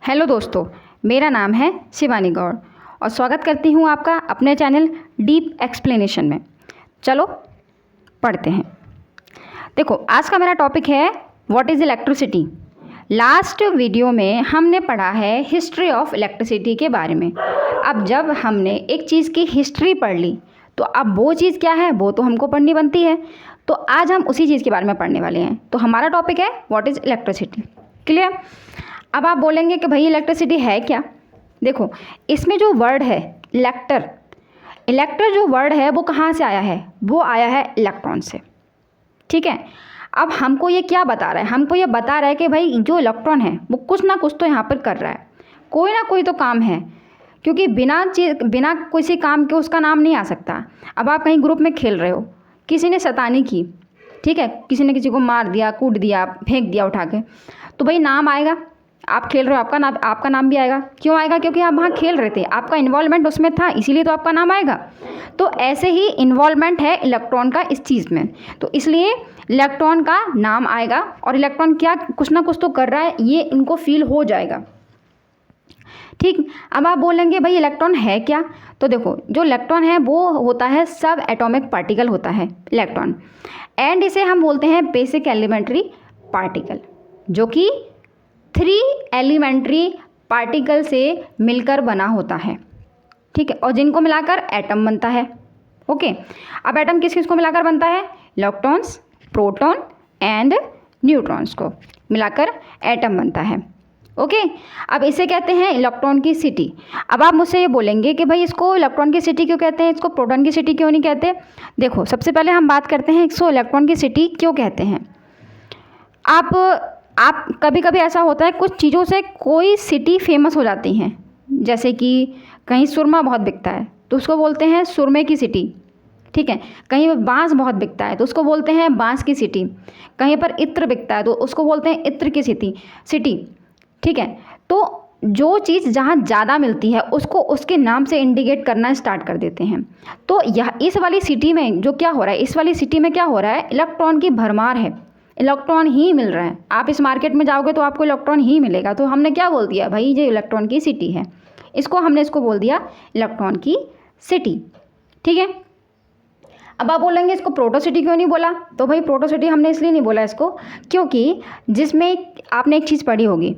Hello दोस्तों, मेरा नाम है शिवानी गौड़ और स्वागत करती हूँ आपका अपने चैनल डीप एक्सप्लेनेशन में। चलो पढ़ते हैं। देखो, आज का मेरा टॉपिक है what is electricity. Last video में हमने पढ़ा है हिस्ट्री ऑफ इलेक्ट्रिसिटी के बारे में। अब जब हमने एक चीज़ की हिस्ट्री पढ़ ली तो अब वो चीज़ क्या है वो तो हमको पढ़नी बनती है। तो आज हम उसी चीज़ के बारे में पढ़ने वाले हैं। तो हमारा टॉपिक है व्हाट इज़ इलेक्ट्रिसिटी। क्लियर। अब आप बोलेंगे कि भाई इलेक्ट्रिसिटी है क्या। देखो, इसमें जो वर्ड है इलेक्टर, इलेक्टर जो वर्ड है वो कहाँ से आया है, वो आया है इलेक्ट्रॉन से। ठीक है। अब हमको ये क्या बता रहा है, हमको ये बता रहा है कि भाई जो इलेक्ट्रॉन है वो कुछ ना कुछ तो यहाँ पर कर रहा है, कोई ना कोई तो काम है, क्योंकि बिना किसी काम के उसका नाम नहीं आ सकता। अब आप कहीं ग्रुप में खेल रहे हो, किसी ने शैतानी की, ठीक है, किसी ने किसी को मार दिया, कूट दिया, फेंक दिया उठा के, तो भाई नाम आएगा। आप खेल रहे हो, आपका नाम भी आएगा। क्यों आएगा? क्योंकि आप वहाँ खेल रहे थे, आपका इन्वॉल्वमेंट उसमें था, इसीलिए तो आपका नाम आएगा। तो ऐसे ही इन्वॉल्वमेंट है इलेक्ट्रॉन का इस चीज़ में, तो इसलिए इलेक्ट्रॉन का नाम आएगा। और इलेक्ट्रॉन क्या कुछ ना कुछ तो कर रहा है, ये इनको फील हो जाएगा। ठीक। अब आप बोलेंगे भाई इलेक्ट्रॉन है क्या। तो देखो, जो इलेक्ट्रॉन है वो होता है सब एटॉमिक पार्टिकल होता है इलेक्ट्रॉन, एंड इसे हम बोलते हैं बेसिक एलिमेंट्री पार्टिकल, जो कि 3 एलिमेंट्री पार्टिकल से मिलकर बना होता है। ठीक है। और जिनको मिलाकर एटम बनता है। ओके। अब एटम किस किस को मिलाकर बनता है? इलेक्ट्रॉन्स, प्रोटॉन एंड न्यूट्रॉन्स को मिलाकर एटम बनता है। ओके। अब इसे कहते हैं इलेक्ट्रॉन की सिटी। अब आप मुझसे ये बोलेंगे कि भाई इसको इलेक्ट्रॉन की सिटी क्यों कहते हैं, इसको प्रोटॉन की सिटी क्यों नहीं कहते। देखो, सबसे पहले हम बात करते हैं इसको इलेक्ट्रॉन की सिटी क्यों कहते हैं। आप कभी कभी ऐसा होता है कुछ चीज़ों से कोई सिटी फेमस हो जाती हैं, जैसे कि कहीं सुरमा बहुत बिकता है तो उसको बोलते हैं सुरमे की सिटी। ठीक है। कहीं बांस बहुत बिकता है तो उसको बोलते हैं बांस की सिटी। कहीं पर इत्र बिकता है तो उसको बोलते हैं इत्र की सिटी। ठीक है। तो जो चीज़ जहाँ ज़्यादा मिलती है उसको उसके नाम से इंडिकेट करना स्टार्ट कर देते हैं। तो यह इस वाली सिटी में जो क्या हो रहा है, इस वाली सिटी में क्या हो रहा है, इलेक्ट्रॉन की भरमार है, इलेक्ट्रॉन ही मिल रहा है। आप इस मार्केट में जाओगे तो आपको इलेक्ट्रॉन ही मिलेगा। तो हमने क्या बोल दिया भाई, ये इलेक्ट्रॉन की सिटी है, इसको बोल दिया इलेक्ट्रॉन की सिटी। ठीक है। अब आप बोलेंगे इसको प्रोटोसिटी क्यों नहीं बोला। तो भाई प्रोटोसिटी हमने इसलिए नहीं बोला इसको, क्योंकि जिसमें आपने एक चीज़ पढ़ी होगी,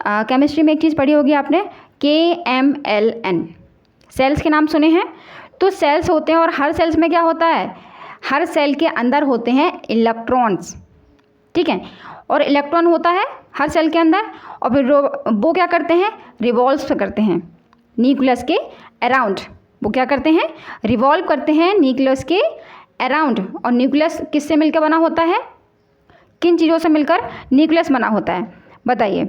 केमिस्ट्री में एक चीज़ पढ़ी होगी आपने, KMLN, सेल्स के नाम सुने हैं। तो सेल्स होते हैं और हर सेल्स में क्या होता है, हर सेल के अंदर होते हैं इलेक्ट्रॉन्स। ठीक है। और इलेक्ट्रॉन होता है हर सेल के अंदर, और फिर वो क्या करते हैं, रिवॉल्व करते हैं न्यूक्लियस के अराउंड। वो क्या करते हैं, रिवॉल्व करते हैं न्यूक्लियस के अराउंड। और न्यूक्लियस किससे मिलकर बना होता है, किन चीज़ों से मिलकर न्यूक्लियस बना होता है, बताइए।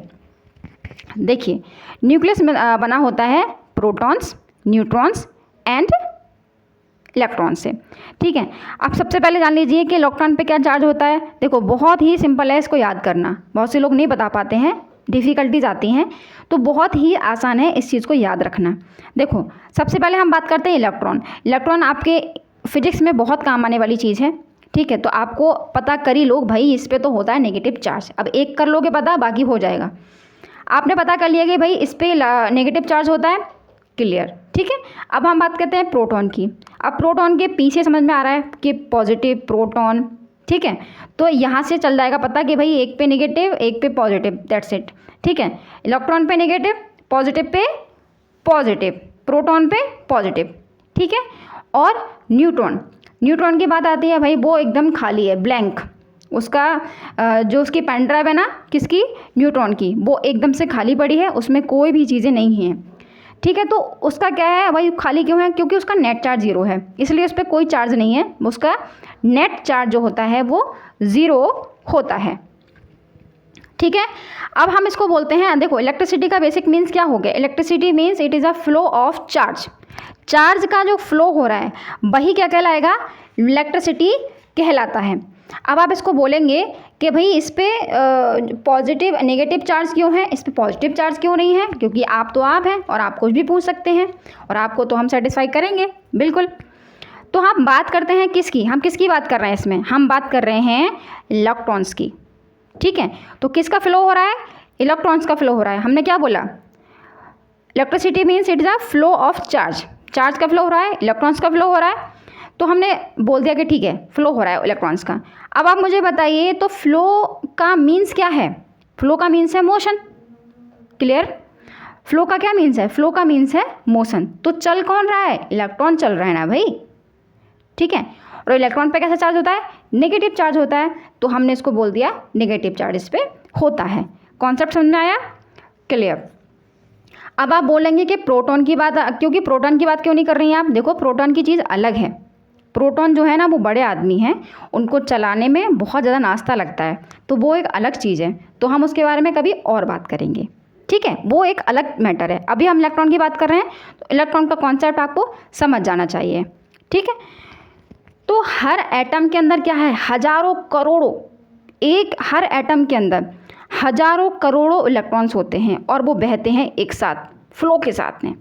देखिए, न्यूक्लियस बना होता है प्रोटॉन्स, न्यूट्रॉन्स एंड इलेक्ट्रॉन से। ठीक है। आप सबसे पहले जान लीजिए कि इलेक्ट्रॉन पे क्या चार्ज होता है। देखो, बहुत ही सिंपल है इसको याद करना, बहुत से लोग नहीं बता पाते हैं, डिफ़िकल्टीज आती हैं, तो बहुत ही आसान है इस चीज़ को याद रखना। देखो, सबसे पहले हम बात करते हैं इलेक्ट्रॉन। इलेक्ट्रॉन आपके फिजिक्स में बहुत काम आने वाली चीज़ है। ठीक है। तो आपको पता कर ही लो भाई, इस पर तो होता है नेगेटिव चार्ज। अब एक कर लोगे पता, बाकी हो जाएगा। आपने पता कर लिया कि भाई इस पर नेगेटिव चार्ज होता है, क्लियर। ठीक है। अब हम बात करते हैं प्रोटॉन की। अब प्रोटॉन के पीछे समझ में आ रहा है कि पॉजिटिव प्रोटॉन। ठीक है। तो यहाँ से चल जाएगा पता कि भाई एक पे नेगेटिव एक पे पॉजिटिव, दैट्स इट। ठीक है। इलेक्ट्रॉन पे negative, positive pay positive, proton पे पॉजिटिव। ठीक है। और न्यूट्रॉन, न्यूट्रॉन की बात आती है भाई, वो एकदम खाली है, ब्लैंक। उसका जो उसकी पेन ड्राइव है ना, किसकी, न्यूट्रॉन की, वो एकदम से खाली पड़ी है, उसमें कोई भी चीज़ें नहीं हैं। ठीक है। तो उसका क्या है भाई, खाली क्यों है, क्योंकि उसका नेट चार्ज 0 है, इसलिए उस पर कोई चार्ज नहीं है। उसका नेट चार्ज जो होता है वो 0 होता है। ठीक है। अब हम इसको बोलते हैं, देखो इलेक्ट्रिसिटी का बेसिक मीन्स क्या हो गया, electricity means it is a flow of charge. Charge का जो फ्लो हो रहा है वही क्या कहलाएगा, इलेक्ट्रिसिटी कहलाता है। अब आप इसको बोलेंगे कि भाई इस पर पॉजिटिव नेगेटिव चार्ज क्यों है, इस पर पॉजिटिव चार्ज क्यों नहीं है, क्योंकि आप तो आप हैं और आप कुछ भी पूछ सकते हैं और आपको तो हम सेटिस्फाई करेंगे बिल्कुल। तो हम बात करते हैं किसकी, हम किसकी बात कर रहे हैं इसमें, हम बात कर रहे हैं इलेक्ट्रॉन्स की। ठीक है। तो किसका फ्लो हो रहा है, इलेक्ट्रॉन्स का फ्लो हो रहा है। हमने क्या बोला, electricity means it is a flow of charge, charge का फ्लो हो रहा है, इलेक्ट्रॉन्स का फ्लो हो रहा है। तो हमने बोल दिया कि ठीक है फ्लो हो रहा है इलेक्ट्रॉन्स का। अब आप मुझे बताइए तो फ्लो का मीन्स क्या है? फ्लो का मीन्स है मोशन। क्लियर? फ्लो का क्या मीन्स है? फ्लो का मीन्स है मोशन। तो चल कौन रहा है? इलेक्ट्रॉन चल रहा है ना भाई, ठीक है। और इलेक्ट्रॉन पे कैसा चार्ज होता है? नेगेटिव चार्ज होता है। तो हमने इसको बोल दिया नेगेटिव चार्ज इस पर होता है। कॉन्सेप्ट समझ में आया? क्लियर? अब आप बोलेंगे कि प्रोटॉन की बात, क्योंकि प्रोटॉन की बात क्यों नहीं कर रही हैं आप? देखो प्रोटॉन की चीज़ अलग है। प्रोटॉन जो है ना वो बड़े आदमी हैं, उनको चलाने में बहुत ज़्यादा नाश्ता लगता है, तो वो एक अलग चीज़ है। तो हम उसके बारे में कभी और बात करेंगे, ठीक है। वो एक अलग मैटर है। अभी हम इलेक्ट्रॉन की बात कर रहे हैं, तो इलेक्ट्रॉन का कॉन्सेप्ट आपको समझ जाना चाहिए, ठीक है। तो हर एटम के अंदर क्या है? हजारों करोड़ों, एक हर एटम के अंदर हजारों करोड़ों इलेक्ट्रॉन्स होते हैं और वो बहते हैं एक साथ फ्लो के साथ में।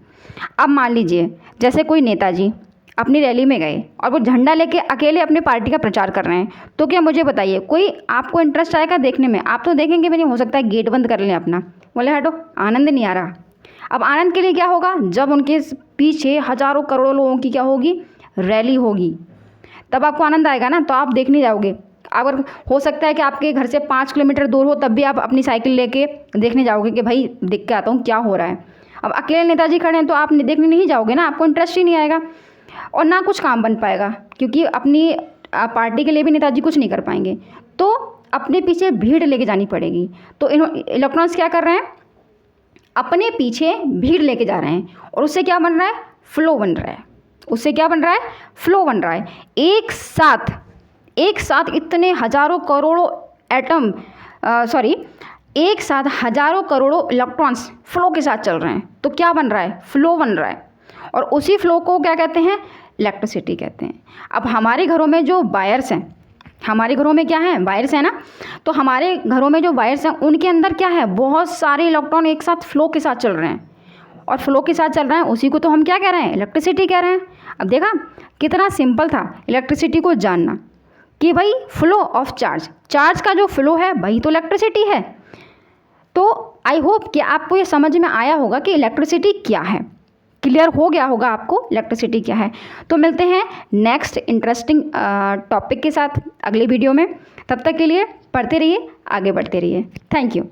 अब मान लीजिए जैसे कोई नेताजी अपनी रैली में गए और वो झंडा लेके अकेले अपनी पार्टी का प्रचार कर रहे हैं, तो क्या मुझे बताइए कोई आपको इंटरेस्ट आएगा देखने में? आप तो देखेंगे भी नहीं, हो सकता है गेट बंद कर लें अपना, बोले हटो आनंद नहीं आ रहा। अब आनंद के लिए क्या होगा? जब उनके पीछे हजारों करोड़ों लोगों की क्या होगी? रैली होगी, तब आपको आनंद आएगा ना। तो आप देखने जाओगे। अगर हो सकता है कि आपके घर से 5 किलोमीटर दूर हो, तब भी आप अपनी साइकिल लेके देखने जाओगे कि भाई देख के आता हूँ क्या हो रहा है। अब अकेले नेताजी खड़े हैं तो आप देखने नहीं जाओगे ना, आपको इंटरेस्ट ही नहीं आएगा और ना कुछ काम बन पाएगा, क्योंकि अपनी पार्टी के लिए भी नेताजी कुछ नहीं कर पाएंगे। तो अपने पीछे भीड़ लेके जानी पड़ेगी। तो इलेक्ट्रॉन्स क्या कर रहे हैं? अपने पीछे भीड़ लेके जा रहे हैं और उससे क्या बन रहा है? फ्लो बन रहा है। उससे क्या बन रहा है? फ्लो बन रहा है। एक साथ इतने हजारों करोड़ों एटम एक साथ हजारों करोड़ों इलेक्ट्रॉन्स फ्लो के साथ चल रहे हैं, तो क्या बन रहा है? फ्लो बन रहा है। और उसी फ्लो को क्या कहते हैं? इलेक्ट्रिसिटी कहते हैं। अब हमारे घरों में जो वायर्स हैं, हमारे घरों में क्या है? वायर्स है ना। तो हमारे घरों में जो वायर्स हैं उनके अंदर क्या है? बहुत सारे इलेक्ट्रॉन एक साथ फ्लो के साथ चल रहे हैं, और फ्लो के साथ चल रहे हैं उसी को तो हम क्या कह रहे हैं? इलेक्ट्रिसिटी कह रहे हैं। अब देखा कितना सिंपल था इलेक्ट्रिसिटी को जानना कि भाई फ्लो ऑफ चार्ज, चार्ज का जो फ्लो है वही तो इलेक्ट्रिसिटी है। तो आई होप कि आपको ये समझ में आया होगा कि इलेक्ट्रिसिटी क्या है, क्लियर हो गया होगा आपको इलेक्ट्रिसिटी क्या है। तो मिलते हैं नेक्स्ट इंटरेस्टिंग टॉपिक के साथ अगली वीडियो में। तब तक के लिए पढ़ते रहिए, आगे बढ़ते रहिए। Thank you.